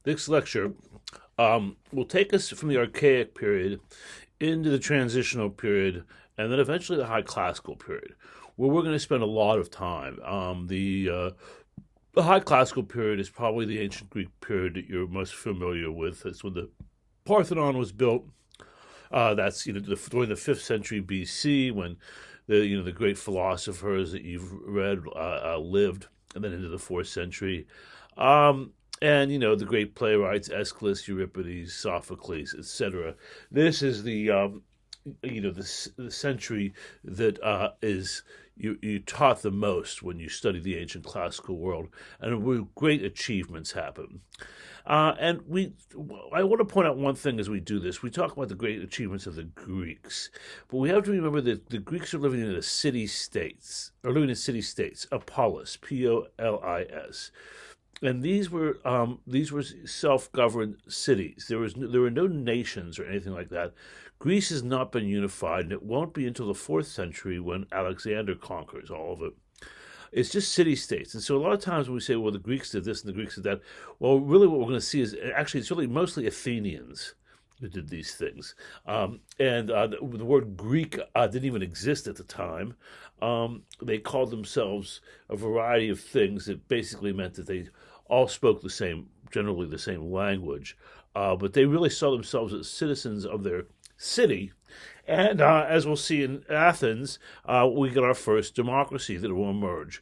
This lecture will take us from the Archaic period into the transitional period and then eventually the High Classical period, where we're going to spend a lot of time. The High Classical period is probably the ancient Greek period that you're most familiar with. It's when the Parthenon was built. That's during the 5th century BC, when the great philosophers that you've read lived, and then into the 4th century. And the great playwrights Aeschylus, Euripides, Sophocles, etc. This is the century that is you taught the most when you study the ancient classical world, and where great achievements happen. I want to point out one thing as we do this. We talk about the great achievements of the Greeks, but we have to remember that the Greeks are living in city-states, a polis, Polis, and these were self-governed cities. There were no nations or anything like that. Greece has not been unified, and it won't be until the 4th century when Alexander conquers all of it. It's just city-states. And so a lot of times when we say, well, the Greeks did this and the Greeks did that, well, really what we're going to see is actually it's really mostly Athenians who did these things. The word Greek didn't even exist at the time. They called themselves a variety of things that basically meant that they all spoke generally the same language. But they really saw themselves as citizens of their city. And as we'll see in Athens, we get our first democracy that will emerge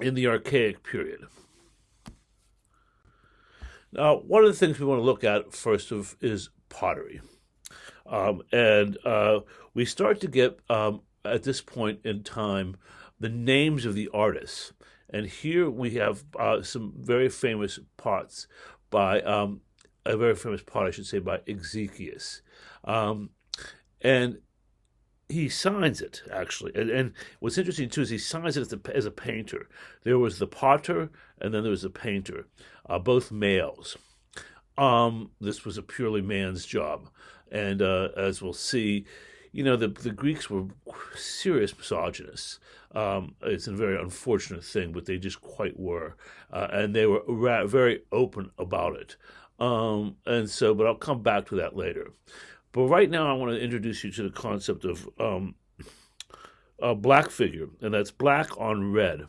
in the Archaic period. Now, one of the things we want to look at first is pottery. We start to get, at this point in time, the names of the artists. And here we have some very famous pots by, a very famous pot, I should say, by Exekius. And he signs it, actually. And what's interesting, too, is he signs it as a painter. There was the potter, and then there was the painter, both males. This was a purely man's job. And as we'll see, the Greeks were serious misogynists. It's a very unfortunate thing, but they just quite were. And they were very open about it. But I'll come back to that later. But right now, I want to introduce you to the concept of a black figure, and that's black on red.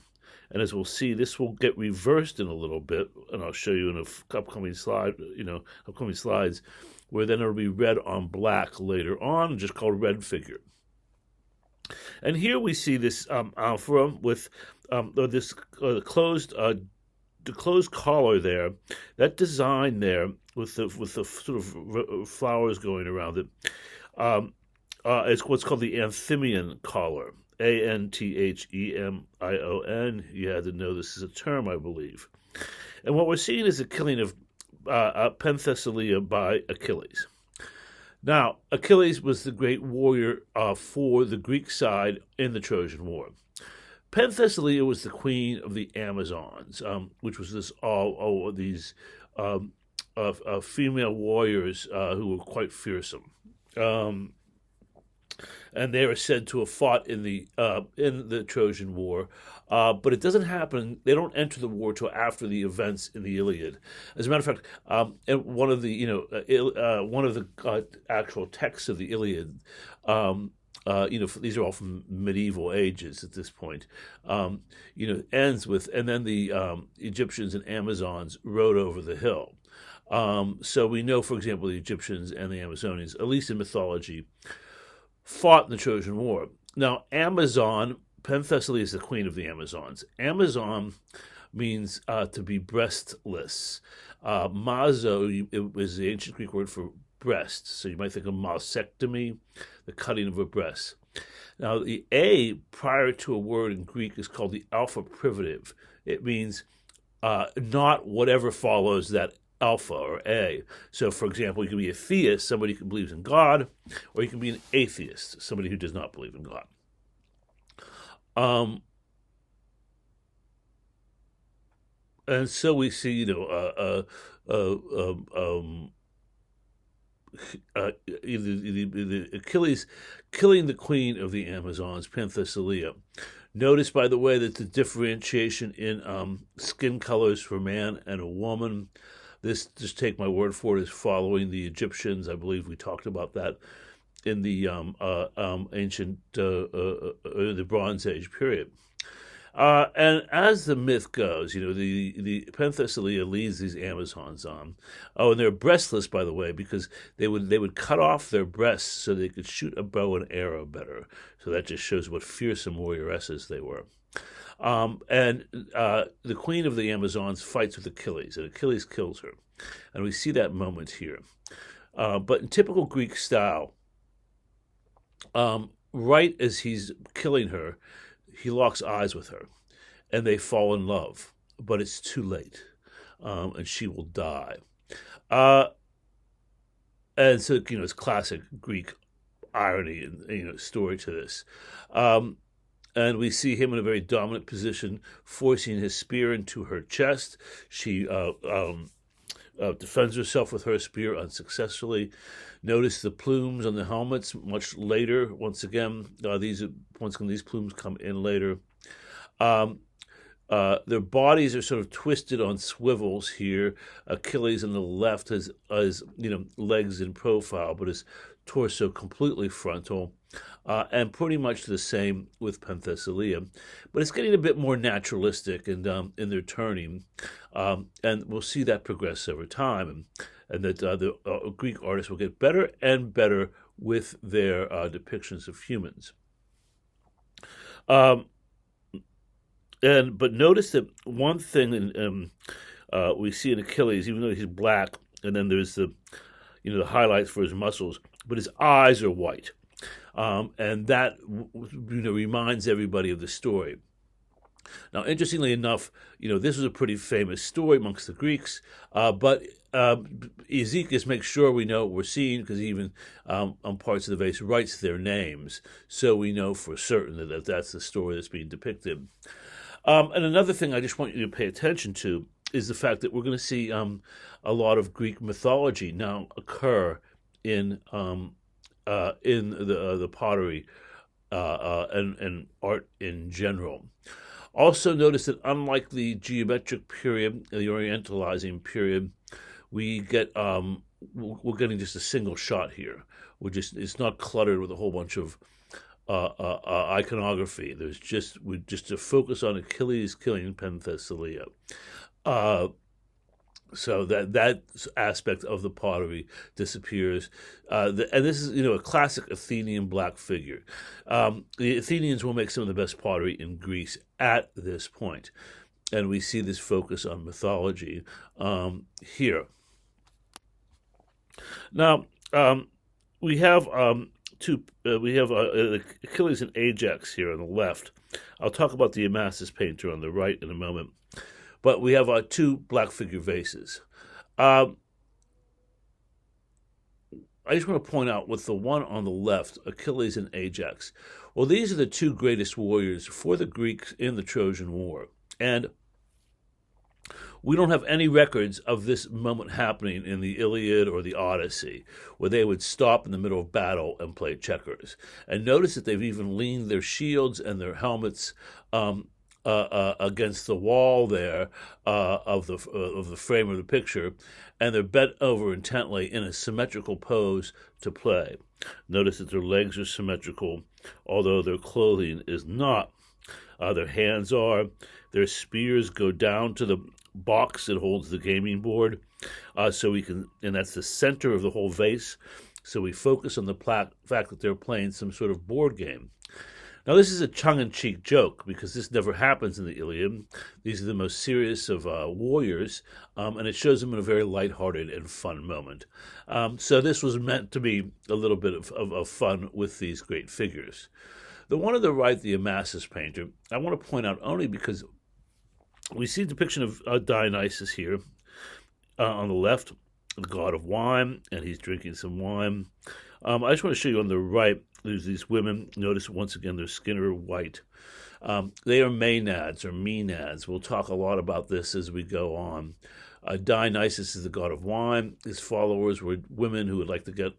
And as we'll see, this will get reversed in a little bit, and I'll show you in upcoming slides, where then it'll be red on black later on, just called red figure. And here we see this alpha with this the closed collar there, that design there with the sort of flowers going around it, it's what's called the Anthemion collar, Anthemion. You had to know this is a term, I believe. And what we're seeing is the killing of Penthesilea by Achilles. Now, Achilles was the great warrior for the Greek side in the Trojan War. Penthesilea was the queen of the Amazons, which was these female warriors who were quite fearsome, and they are said to have fought in the Trojan War. But it doesn't happen. They don't enter the war till after the events in the Iliad. As a matter of fact, in one of the actual texts of the Iliad. These are all from medieval ages at this point. Ends with, and then the Egyptians and Amazons rode over the hill. So we know, for example, the Egyptians and the Amazonians, at least in mythology, fought in the Trojan War. Now, Penthesilea is the queen of the Amazons. Amazon means to be breastless. Mazo is the ancient Greek word for breast. So you might think of mastectomy, the cutting of a breast. Now, the A, prior to a word in Greek, is called the alpha privative. It means not whatever follows that alpha or A. So, for example, you can be a theist, somebody who believes in God, or you can be an atheist, somebody who does not believe in God. And so we see, the Achilles killing the queen of the Amazons, Penthesilea. Notice, by the way, that the differentiation in skin colors for man and a woman, This, just take my word for it, is following the Egyptians. I believe we talked about that in the ancient, the Bronze Age period. And as the myth goes, the Penthesilea leads these Amazons on. Oh, and they're breastless, by the way, because they would cut off their breasts so they could shoot a bow and arrow better. So that just shows what fearsome warrioresses they were. And the queen of the Amazons fights with Achilles, and Achilles kills her. And we see that moment here. But in typical Greek style, right as he's killing her, he locks eyes with her, and they fall in love. But it's too late, and she will die. And so, it's classic Greek irony and story to this. And we see him in a very dominant position, forcing his spear into her chest. She defends herself with her spear unsuccessfully. Notice the plumes on the helmets much later. Once again, these plumes come in later. Their bodies are sort of twisted on swivels here. Achilles on the left has legs in profile, but his torso completely frontal. And pretty much the same with Penthesilea, but it's getting a bit more naturalistic and in their turning, and we'll see that progress over time, and that the Greek artists will get better and better with their depictions of humans. But notice that one thing we see in Achilles, even though he's black, and then there's the highlights for his muscles, but his eyes are white. And that reminds everybody of the story. Now, interestingly enough, this was a pretty famous story amongst the Greeks, but Ezekiel makes sure we know what we're seeing, because even on parts of the vase writes their names, so we know for certain that that's the story that's being depicted. And another thing I just want you to pay attention to is the fact that we're going to see a lot of Greek mythology now occur in the pottery and art in general. Also notice that unlike the geometric period, the Orientalizing period, we're getting just a single shot here. It's not cluttered with a whole bunch of iconography. There's just to focus on Achilles killing Penthesilea. So that aspect of the pottery disappears. And this is, a classic Athenian black figure. The Athenians will make some of the best pottery in Greece at this point. And we see this focus on mythology here. Now, we have Achilles and Ajax here on the left. I'll talk about the Amasis painter on the right in a moment. But we have two black figure vases. I just want to point out with the one on the left, Achilles and Ajax. Well, these are the two greatest warriors for the Greeks in the Trojan War. And we don't have any records of this moment happening in the Iliad or the Odyssey, where they would stop in the middle of battle and play checkers. And notice that they've even leaned their shields and their helmets against the wall there of the frame of the picture, and they're bent over intently in a symmetrical pose to play. Notice that their legs are symmetrical, although their clothing is not. Their hands are. Their spears go down to the box that holds the gaming board, so we can, and that's the center of the whole vase. So we focus on the fact that they're playing some sort of board game. Now, this is a tongue-in-cheek joke, because this never happens in the Iliad. These are the most serious of warriors, and it shows them in a very lighthearted and fun moment. So this was meant to be a little bit of fun with these great figures. The one on the right, the Amasis painter, I want to point out only because we see a depiction of Dionysus here on the left, the god of wine, and he's drinking some wine. I just want to show you on the right, there's these women. Notice once again their skin are white. They are Maenads or Maenads. We'll talk a lot about this as we go on. Dionysus is the god of wine. His followers were women who would like to get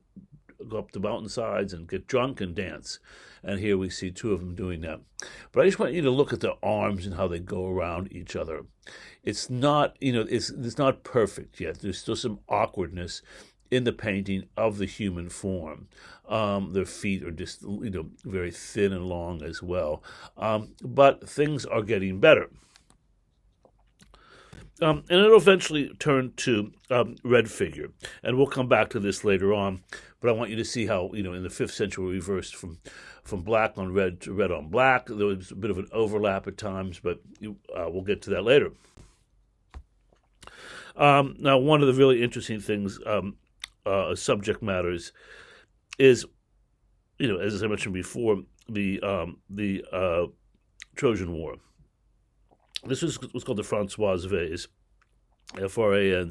go up the mountainsides and get drunk and dance. And here we see two of them doing that. But I just want you to look at the arms and how they go around each other. It's not, it's not perfect yet. There's still some awkwardness in the painting of the human form. Their feet are just, very thin and long as well. But things are getting better. And it'll eventually turn to red figure. And we'll come back to this later on. But I want you to see how, in the 5th century, we reversed from black on red to red on black. There was a bit of an overlap at times, but we'll get to that later. Now, one of the really interesting things, subject matters, is, as I mentioned before, the Trojan War. This was called the Francois Vase, Francois,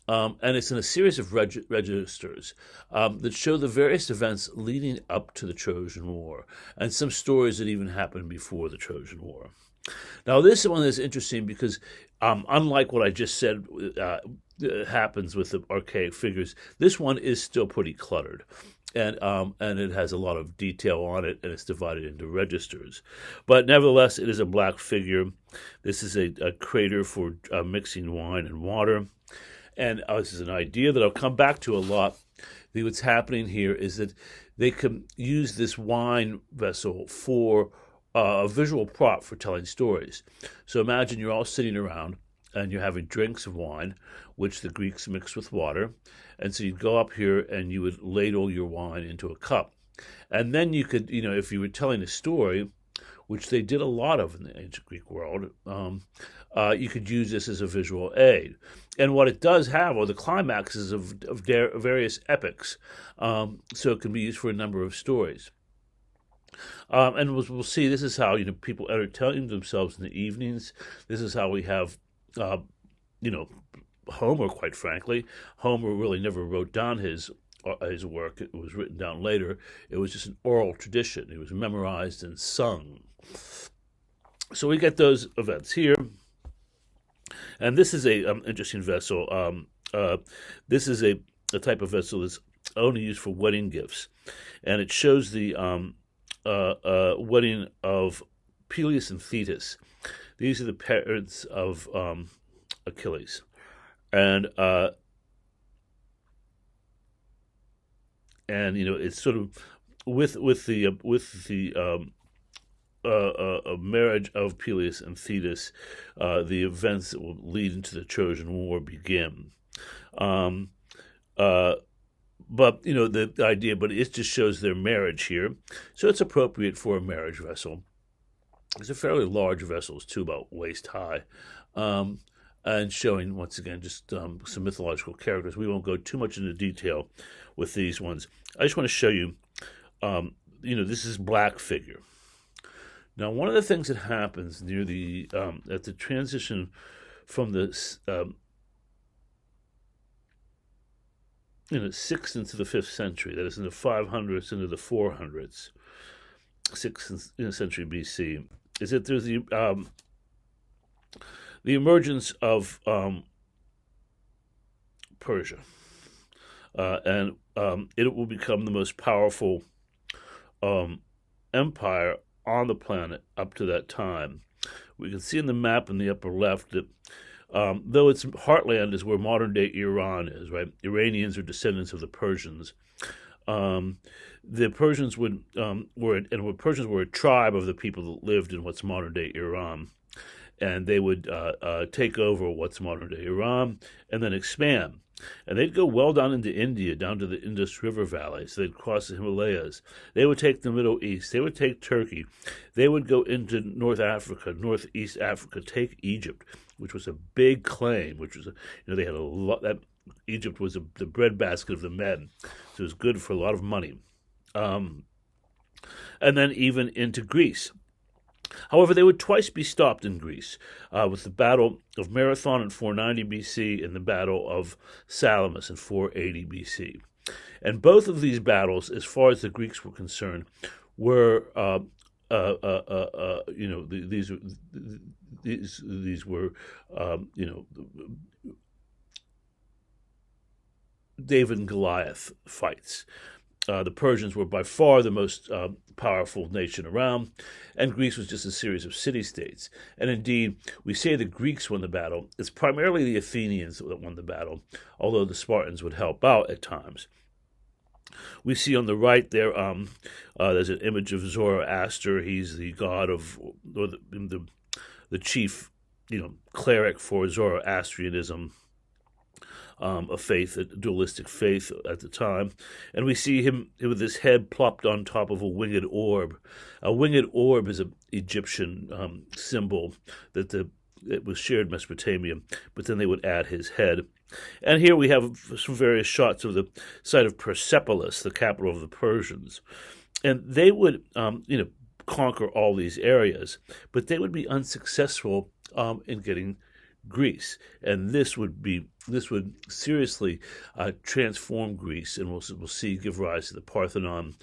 and it's in a series of registers that show the various events leading up to the Trojan War, and some stories that even happened before the Trojan War. Now, this one is interesting because, unlike what I just said happens with the archaic figures, this one is still pretty cluttered. And it has a lot of detail on it, and it's divided into registers. But nevertheless, it is a black figure. This is a crater for mixing wine and water. And this is an idea that I'll come back to a lot. What's happening here is that they can use this wine vessel for a visual prop for telling stories. So imagine you're all sitting around, and you're having drinks of wine, which the Greeks mixed with water. And so you'd go up here and you would ladle your wine into a cup. And then you could, if you were telling a story, which they did a lot of in the ancient Greek world, you could use this as a visual aid. And what it does have are the climaxes of various epics. So it can be used for a number of stories. And we'll see, this is how, people entertain themselves in the evenings. This is how we have, Homer, quite frankly. Homer really never wrote down his work. It was written down later. It was just an oral tradition. It was memorized and sung. So we get those events here. And this is a interesting vessel. This is a type of vessel that's only used for wedding gifts. And it shows the wedding of Peleus and Thetis. These are the parents of Achilles. And it's sort of with the marriage of Peleus and Thetis, the events that will lead into the Trojan War begin. But the idea, but it just shows their marriage here, so it's appropriate for a marriage vessel. It's a fairly large vessel, it's about waist high. And showing, once again, just some mythological characters. We won't go too much into detail with these ones. I just want to show you, this is black figure. Now, one of the things that happens near the, at the transition from the 6th into the 5th century, that is in the 500s into the 400s, 6th century BC, is that there's the emergence of Persia, and it will become the most powerful empire on the planet up to that time. We can see in the map in the upper left that though its heartland is where modern-day Iran is, right? Iranians are descendants of the Persians. The Persians were a tribe of the people that lived in what's modern-day Iran. And they would take over what's modern-day Iran and then expand. And they'd go well down into India, down to the Indus River Valley. So they'd cross the Himalayas. They would take the Middle East. They would take Turkey. They would go into North Africa, Northeast Africa, take Egypt, which was a big claim, which was, they had a lot, that Egypt was the breadbasket of the men. So it was good for a lot of money. And then even into Greece. However, they would twice be stopped in Greece, with the Battle of Marathon in 490 BC and the Battle of Salamis in 480 BC. And both of these battles, as far as the Greeks were concerned, were these were David and Goliath fights. The Persians were by far the most powerful nation around, and Greece was just a series of city-states. And indeed, we say the Greeks won the battle. It's primarily the Athenians that won the battle, although the Spartans would help out at times. We see on the right there, there's an image of Zoroaster. He's the god of, or the chief, cleric for Zoroastrianism. A faith, a dualistic faith at the time. And we see him with his head plopped on top of a winged orb. A winged orb is an Egyptian symbol it was shared in Mesopotamia, but then they would add his head. And here we have some various shots of the site of Persepolis, the capital of the Persians. And they would, conquer all these areas, but they would be unsuccessful in getting Greece, and this would seriously transform Greece, and we'll see give rise to the Parthenon.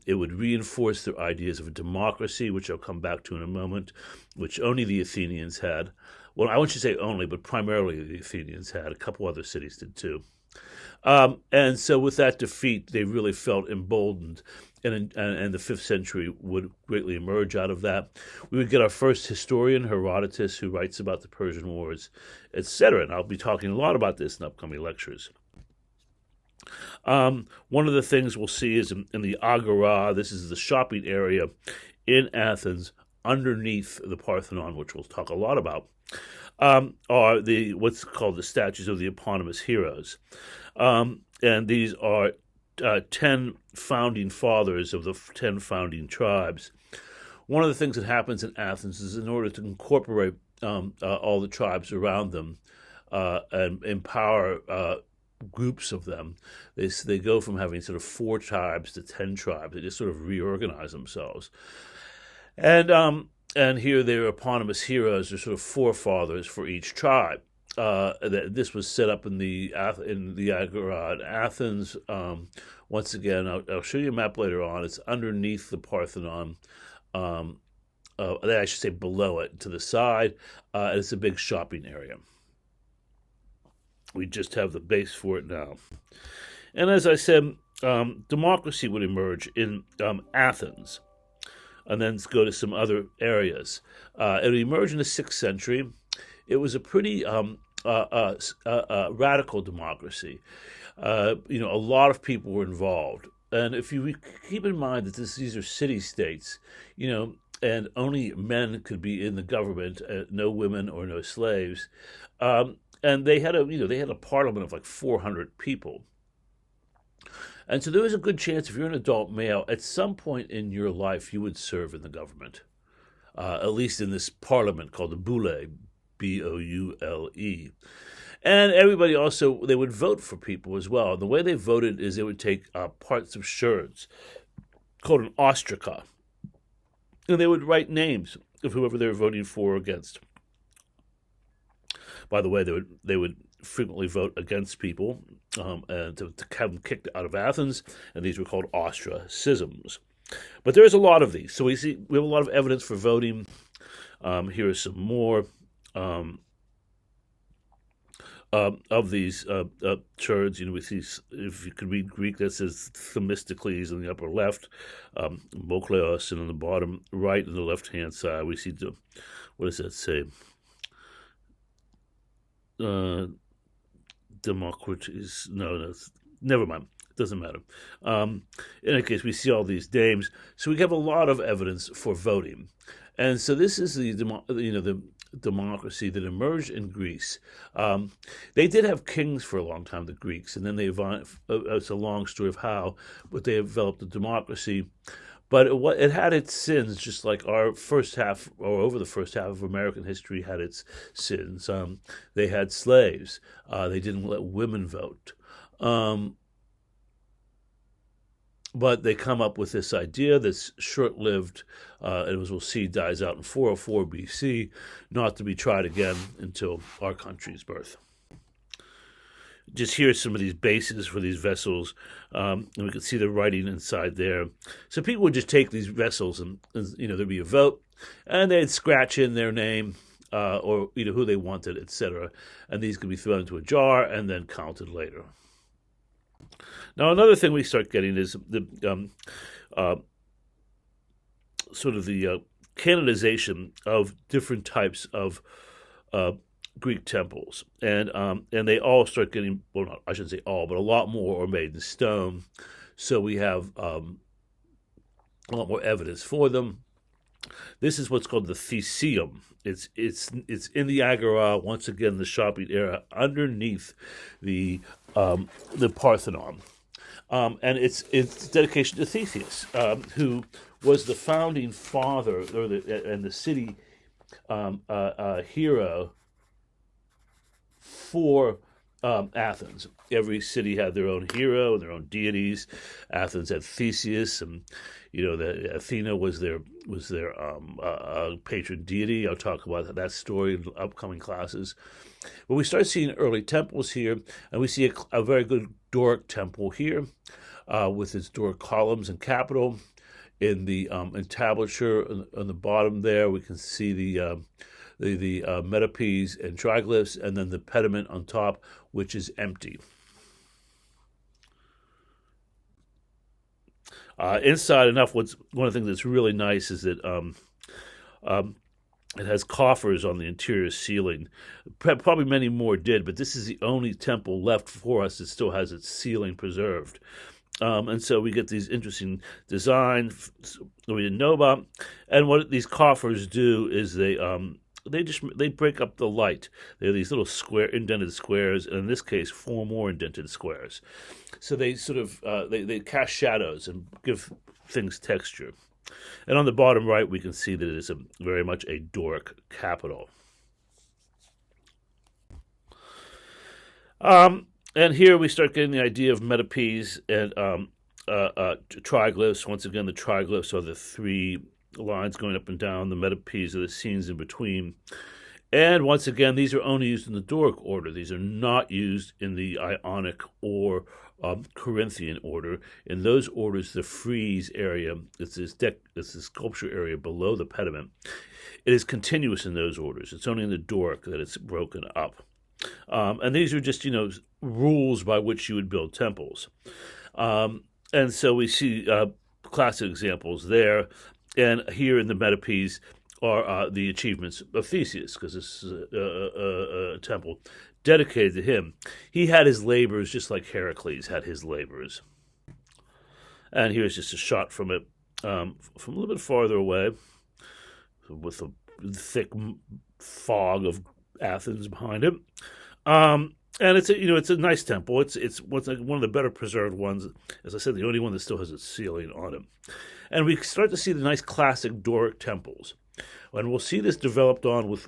It would reinforce their ideas of a democracy, which I'll come back to in a moment, which only the Athenians had. Well, I won't say only, but primarily the Athenians had. A couple other cities did too. And so with that defeat, they really felt emboldened, and the 5th century would greatly emerge out of that. We would get our first historian, Herodotus, who writes about the Persian Wars, etc. And I'll be talking a lot about this in upcoming lectures. One of the things we'll see is in the Agora, this is the shopping area in Athens, underneath the Parthenon, which we'll talk a lot about, are what's called the statues of the eponymous heroes. And these are 10 founding fathers of the 10 founding tribes. One of the things that happens in Athens is, in order to incorporate all the tribes around them and empower groups of them, they go from having sort of 4 tribes to 10 tribes. They just sort of reorganize themselves. And here their eponymous heroes are sort of forefathers for each tribe. This was set up in the Agora in Athens. Once again, I'll show you a map later on. It's underneath the Parthenon. I should say below it, to the side. It's a big shopping area. We just have the base for it now. And as I said, democracy would emerge in Athens, and then go to some other areas. It would emerge in the 6th century. It was a pretty radical democracy. A lot of people were involved. And if you keep in mind that these are city-states, and only men could be in the government, no women or no slaves, and they had a parliament of like 400 people. And so there was a good chance, if you're an adult male, at some point in your life you would serve in the government, at least in this parliament called the Boule, Boule. And everybody also, they would vote for people as well. And the way they voted is they would take parts of sherds, called an ostraca, and they would write names of whoever they were voting for or against. By the way, they would frequently vote against people and to have them kicked out of Athens, and these were called ostracisms. But there's a lot of these. So we have a lot of evidence for voting. Here are some more of these sherds. We see, if you could read Greek, that says Themistocles in the upper left, Mokleos, and on the bottom right and the left-hand side, we see what does that say? Democrates. No, never mind. It doesn't matter. In any case, we see all these names. So we have a lot of evidence for voting. And so this is the democracy that emerged in Greece. They did have kings for a long time, the Greeks, and then it's a long story of how, but they developed a democracy. But it had its sins, just like our first half, or over the first half of American history had its sins. They had slaves. They didn't let women vote. But they come up with this idea that's short-lived, and as we'll see, dies out in 404 BC, not to be tried again until our country's birth. Just here's some of these bases for these vessels, and we can see the writing inside there. So people would just take these vessels, and there'd be a vote, and they'd scratch in their name, or who they wanted, etc. And these could be thrown into a jar and then counted later. Now, another thing we start getting is the uh, sort of the canonization of different types of uh, Greek temples, and they all start getting, well, not, I shouldn't say all, but a lot more are made in stone. So we have a lot more evidence for them. This is what's called the Theseum. It's in the Agora, once again the shopping area, underneath the the Parthenon. And it's dedication to Theseus, who was the founding father and the city hero for Athens. Every city had their own hero and their own deities. Athens had Theseus, and Athena was their patron deity. I'll talk about that story in upcoming classes. But we start seeing early temples here, and we see a very good Doric temple here, with its Doric columns and capital. In the entablature on the bottom there, we can see the metopes and triglyphs, and then the pediment on top, which is empty. Inside enough, one of the things that's really nice is that it has coffers on the interior ceiling. Probably many more did, but this is the only temple left for us that still has its ceiling preserved. And so we get these interesting designs that we didn't know about. And what these coffers do is they break up the light. They're these little indented squares, and in this case, 4 more indented squares. So they sort of they cast shadows and give things texture. And on the bottom right, we can see that it is very much a Doric capital. And here we start getting the idea of metopes and triglyphs. Once again, the triglyphs are the 3 lines going up and down. The metopes are the scenes in between. And once again, these are only used in the Doric order. These are not used in the Ionic or Corinthian order. In those orders, the frieze area, it's this sculpture area below the pediment. It is continuous in those orders. It's only in the Doric that it's broken up. And these are just, rules by which you would build temples. And so we see classic examples there. And here in the metopes are the achievements of Theseus, because this is a temple dedicated to him. He had his labors just like Heracles had his labors. And here's just a shot from it from a little bit farther away, with a thick fog of Athens behind it. And it's a nice temple. It's one of the better preserved ones. As I said, the only one that still has its ceiling on it. And we start to see the nice classic Doric temples. And we'll see this developed on with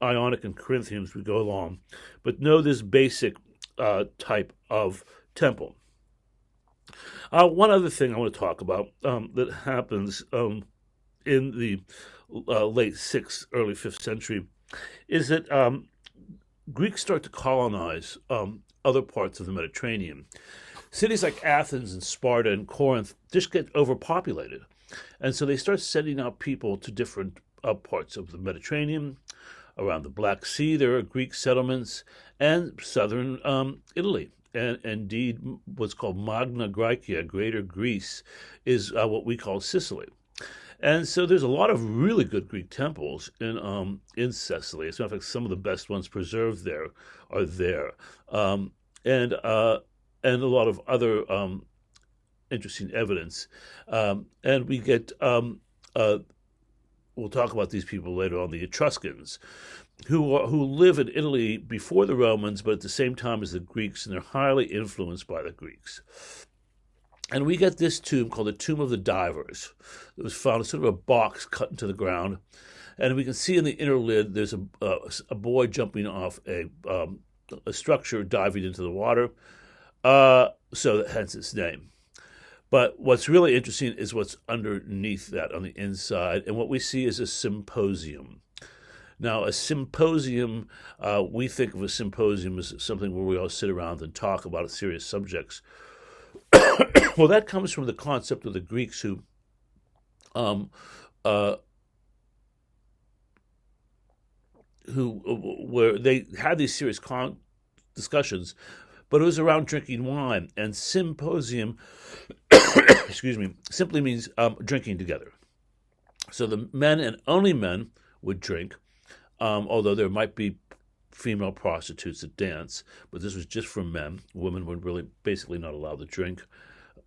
Ionic and Corinthian as we go along. But know this basic type of temple. One other thing I want to talk about that happens in the late 6th, early 5th century is that Greeks start to colonize other parts of the Mediterranean. Cities like Athens and Sparta and Corinth just get overpopulated. And so they start sending out people to different parts of the Mediterranean. Around the Black Sea, there are Greek settlements, and southern Italy. And indeed, what's called Magna Graecia, Greater Greece, is what we call Sicily. And so there's a lot of really good Greek temples in Sicily. As a matter of fact, some of the best ones preserved there are there. And a lot of other interesting evidence. And we get, we'll talk about these people later on, the Etruscans, who live in Italy before the Romans, but at the same time as the Greeks, and they're highly influenced by the Greeks. And we get this tomb called the Tomb of the Divers. It was found in sort of a box cut into the ground. And we can see in the inner lid there's a boy jumping off a structure, diving into the water. So hence its name. But what's really interesting is what's underneath that on the inside. And what we see is a symposium. Now, a symposium, we think of a symposium as something where we all sit around and talk about serious subjects. Well, that comes from the concept of the Greeks who where they had these serious discussions, but it was around drinking wine. And symposium, excuse me, simply means drinking together. So the men and only men would drink, although there might be female prostitutes that dance, but this was just for men. Women were really basically not allowed to drink.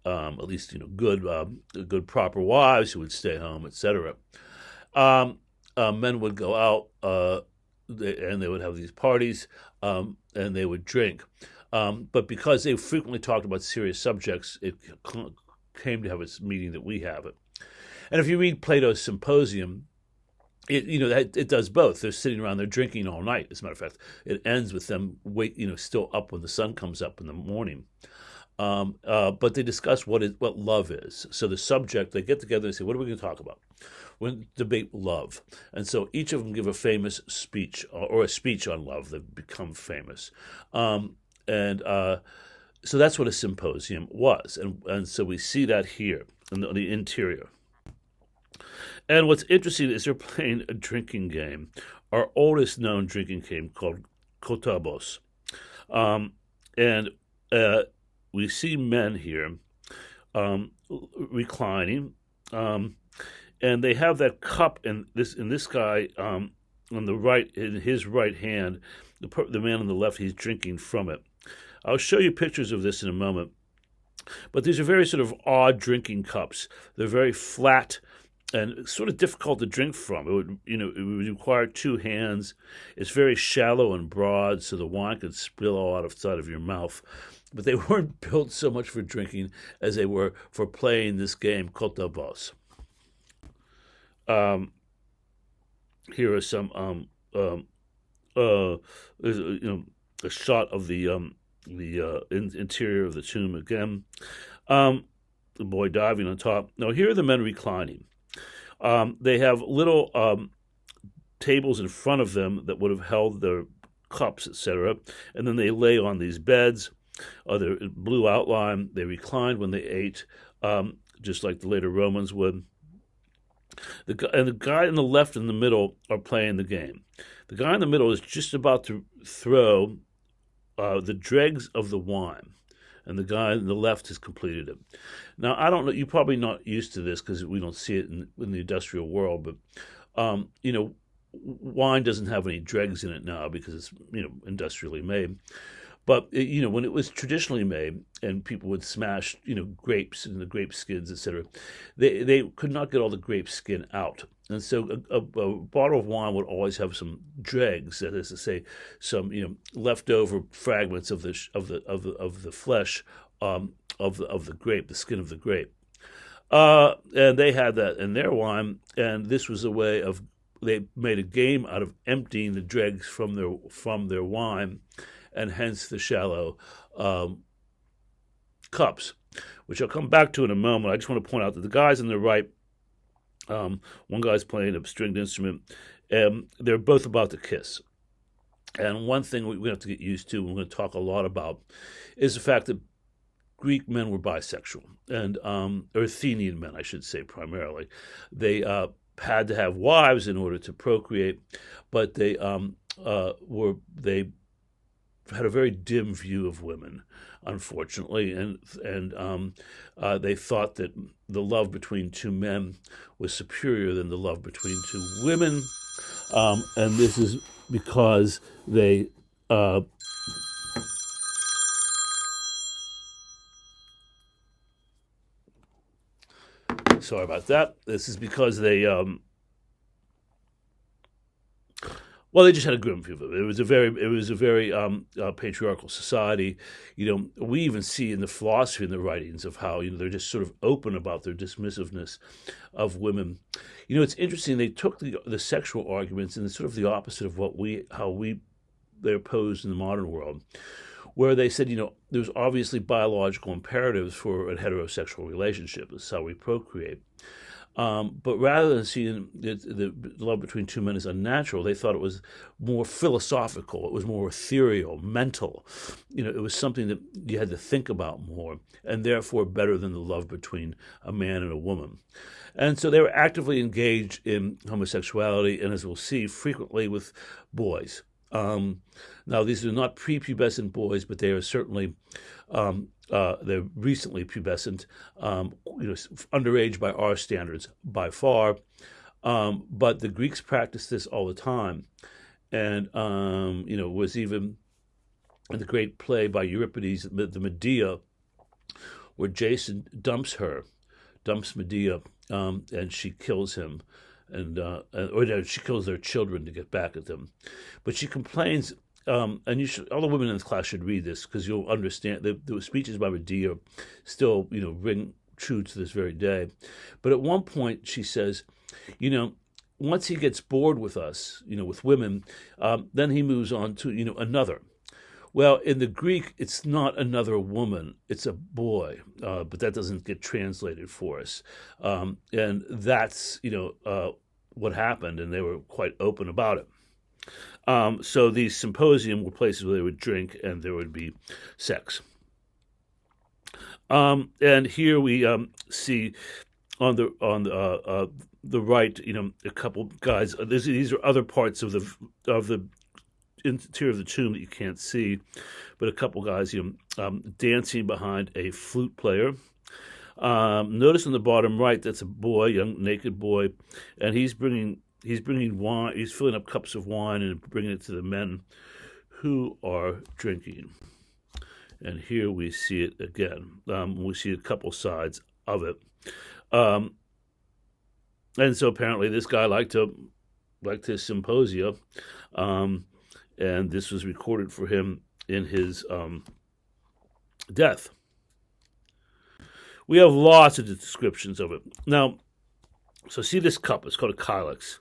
At least good proper wives who would stay home, etc. Men would go out and they would have these parties and they would drink. But because they frequently talked about serious subjects, it came to have its meaning that we have it. And if you read Plato's Symposium, it does both. They're sitting around, they're drinking all night. As a matter of fact, it ends with them still up when the sun comes up in the morning. But they discuss what love is. So the subject, they get together and say, what are we going to talk about? We're going to debate love. And so each of them give a famous speech or a speech on love. They've become famous. So that's what a symposium was. And so we see that here in the interior. And what's interesting is they're playing a drinking game, our oldest known drinking game called Kotabos. We see men here reclining, and they have that cup in this guy on the right, in his right hand, the man on the left, he's drinking from it. I'll show you pictures of this in a moment. But these are very sort of odd drinking cups. They're very flat and sort of difficult to drink from. It would require two hands. It's very shallow and broad, so the wine could spill all outside of your mouth. But they weren't built so much for drinking as they were for playing this game, Kotabos. Here are some a shot of the interior of the tomb again. The boy diving on top. Now here are the men reclining. They have little tables in front of them that would have held their cups, etc. And then they lay on these beds. Their blue outline. They reclined when they ate, just like the later Romans would. The guy in the left and the middle are playing the game. The guy in the middle is just about to throw the dregs of the wine, and the guy on the left has completed it. Now, I don't know, you're probably not used to this because we don't see it in the industrial world, but, wine doesn't have any dregs in it now because it's, industrially made. But, when it was traditionally made and people would smash, grapes and the grape skins, etc., they could not get all the grape skin out. And so a bottle of wine would always have some dregs, that is to say, some leftover fragments of the flesh of the grape, the skin of the grape, and they had that in their wine. And this was a way of, they made a game out of emptying the dregs from their wine, and hence the shallow cups, which I'll come back to in a moment. I just want to point out that the guys on the right, one guy's playing a stringed instrument, and they're both about to kiss. And one thing we have to get used to, and we're going to talk a lot about, is the fact that Greek men were bisexual, and or Athenian men, I should say, primarily. They had to have wives in order to procreate, but they had a very dim view of women, unfortunately, and they thought that the love between two men was superior than the love between two women, and this is because they sorry about that. This is because they they just had a grim view of it. It was a very patriarchal society. We even see in the philosophy and the writings of how they're just sort of open about their dismissiveness of women. It's interesting. They took the sexual arguments and sort of the opposite of they're posed in the modern world, where they said there's obviously biological imperatives for a heterosexual relationship. This is how we procreate. But rather than seeing the love between two men as unnatural, they thought it was more philosophical. It was more ethereal, mental. It was something that you had to think about more, and therefore better than the love between a man and a woman. And so they were actively engaged in homosexuality, and as we'll see, frequently with boys. Now, these are not prepubescent boys, but they are certainly they're recently pubescent, underage by our standards by far. But the Greeks practiced this all the time, and was even in the great play by Euripides, the Medea, where Jason dumps Medea, and she kills him, or no, she kills their children to get back at them. But she complains, and all the women in the class should read this because you'll understand the speeches by Medea still, ring true to this very day. But at one point, she says, once he gets bored with us, with women, then he moves on to, another. Well, in the Greek, it's not another woman, it's a boy, but that doesn't get translated for us. And that's, what happened, and they were quite open about it. So these symposium were places where they would drink and there would be sex. And here we see on the right, a couple guys. These are other parts of the interior of the tomb that you can't see, but a couple guys, dancing behind a flute player. Notice on the bottom right, that's a boy, young naked boy, and he's bringing wine. He's filling up cups of wine and bringing it to the men who are drinking. And here we see it again. We see a couple sides of it. And so apparently this guy liked his symposia, and this was recorded for him in his death. We have lots of descriptions of it. Now, so see this cup. It's called a kylix.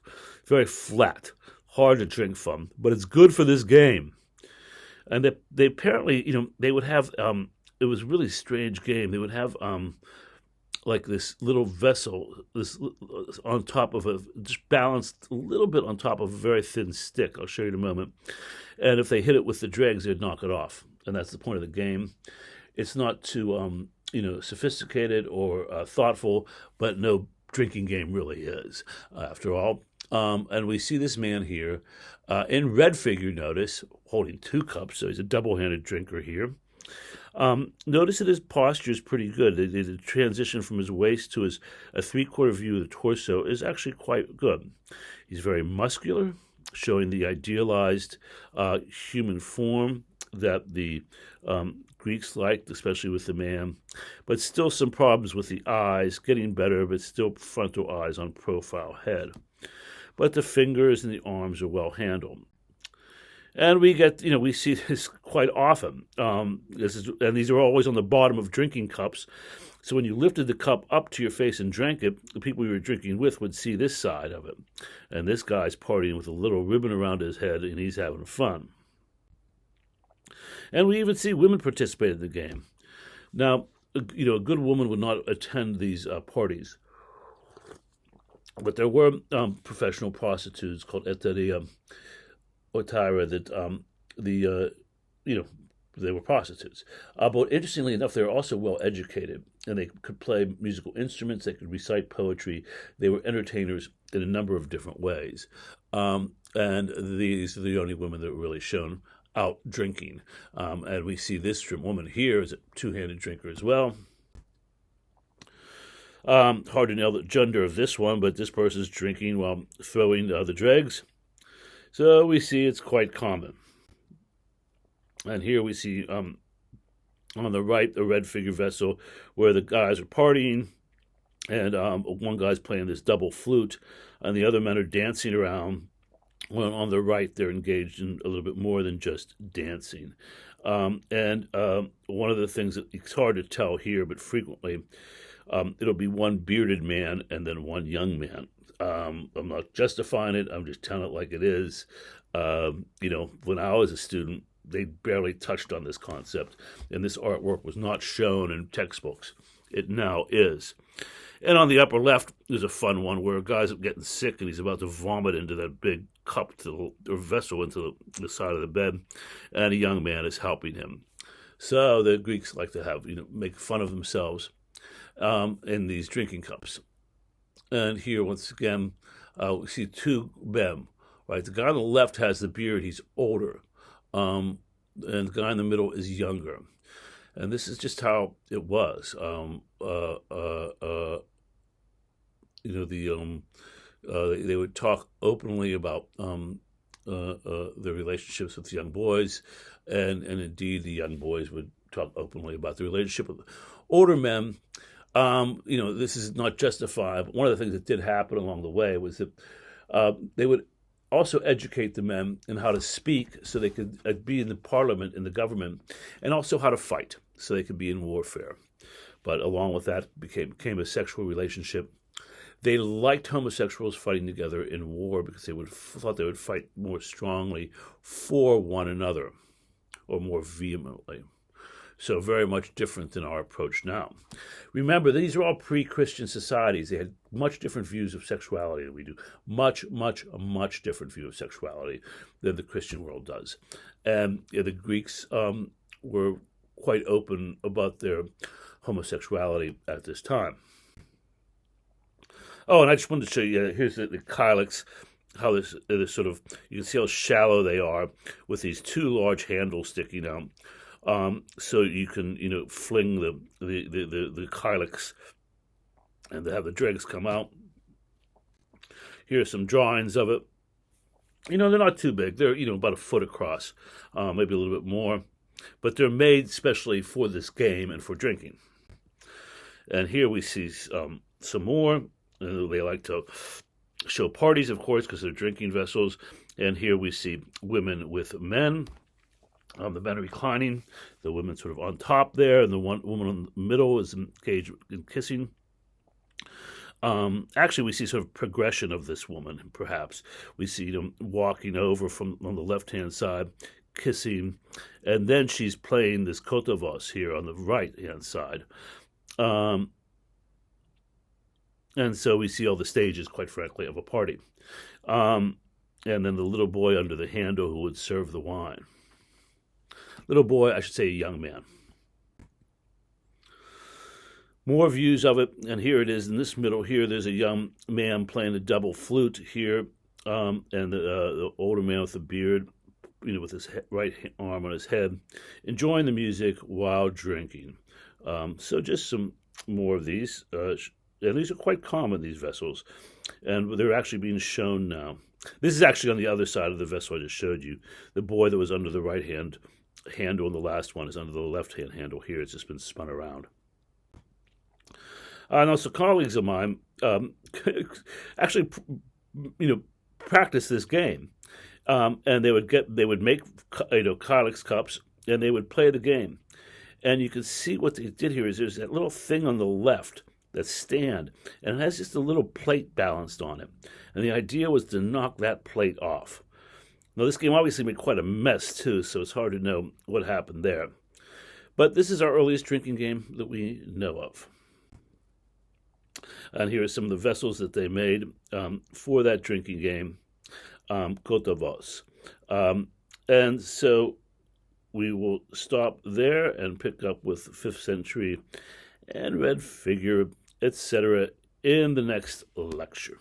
Very flat, hard to drink from, but it's good for this game. And they apparently, they would have, it was a really strange game. They would have like this little vessel, on top of just balanced a little bit on top of a very thin stick. I'll show you in a moment. And if they hit it with the dregs, they'd knock it off. And that's the point of the game. It's not too, sophisticated or thoughtful, but no drinking game really is, after all. And we see this man here in red figure, notice, holding two cups, so he's a double-handed drinker here. Notice that his posture is pretty good. The transition from his waist to a three-quarter view of the torso is actually quite good. He's very muscular, showing the idealized human form that the Greeks liked, especially with the man, but still some problems with the eyes, getting better, but still frontal eyes on profile head. But the fingers and the arms are well handled. And we see this quite often. And these are always on the bottom of drinking cups. So when you lifted the cup up to your face and drank it, the people you were drinking with would see this side of it. And this guy's partying with a little ribbon around his head, and he's having fun. And we even see women participate in the game. Now, a good woman would not attend these parties. But there were professional prostitutes called eteria otaira that they were prostitutes. But interestingly enough, they were also well educated, and they could play musical instruments. They could recite poetry. They were entertainers in a number of different ways. And these are the only women that were really shown out drinking. And we see this woman here is a two-handed drinker as well. Hard to nail the gender of this one, but this person's drinking while throwing the dregs. So we see it's quite common. And here we see on the right the red figure vessel where the guys are partying, and one guy's playing this double flute, and the other men are dancing around. Well, on the right, they're engaged in a little bit more than just dancing. And one of the things that it's hard to tell here, but frequently, it'll be one bearded man and then one young man. I'm not justifying it. I'm just telling it like it is. When I was a student, they barely touched on this concept, and this artwork was not shown in textbooks. It now is. And on the upper left, there's a fun one where a guy's getting sick and he's about to vomit into that big cup or vessel into the side of the bed, and a young man is helping him. So the Greeks like to have, make fun of themselves in these drinking cups. And here, once again, we see two men right? The guy on the left has the beard; he's older, and the guy in the middle is younger. And this is just how it was. They would talk openly about their relationships with young boys, and indeed the young boys would talk openly about their relationship with older men. This is not justified, but one of the things that did happen along the way was that they would also educate the men in how to speak so they could be in the parliament, in the government, and also how to fight so they could be in warfare. But along with that became a sexual relationship. They liked homosexuals fighting together in war because they thought they would fight more strongly for one another, or more vehemently. So very much different than our approach now. Remember, these are all pre-Christian societies. They had much different views of sexuality than we do. Much, much, much different view of sexuality than the Christian world does. And the Greeks were quite open about their homosexuality at this time. Oh, and I just wanted to show you, here's the kylix, how this sort of, you can see how shallow they are with these two large handles sticking out. So you can, fling the kylix and have the dregs come out. Here's some drawings of it. They're not too big. They're, about a foot across, maybe a little bit more. But they're made specially for this game and for drinking. And here we see some more. They like to show parties, of course, because they're drinking vessels. And here we see women with men. The men are reclining, the women sort of on top there, and the one woman in the middle is engaged in kissing. Actually, we see sort of progression of this woman, perhaps. We see them walking over from on the left-hand side, kissing, and then she's playing this kotavos here on the right-hand side. And so we see all the stages, quite frankly, of a party. And then the little boy under the handle who would serve the wine. Little boy, I should say a young man. More views of it, and here it is in this middle here. There's a young man playing a double flute here, and the older man with the beard, with his right arm on his head, enjoying the music while drinking. So just some more of these. And these are quite common, these vessels, and they're actually being shown now. This is actually on the other side of the vessel I just showed you. The boy that was under the right hand handle, and the last one is under the left-hand handle here. It's just been spun around. And also colleagues of mine actually, practice this game, and they would make kylix cups, and they would play the game. And you can see what they did here is there's that little thing on the left that stand, and it has just a little plate balanced on it. And the idea was to knock that plate off. Now, this game obviously made quite a mess, too, so it's hard to know what happened there. But this is our earliest drinking game that we know of. And here are some of the vessels that they made for that drinking game, kotavos. And so we will stop there and pick up with 5th century and red figure, etc., in the next lecture.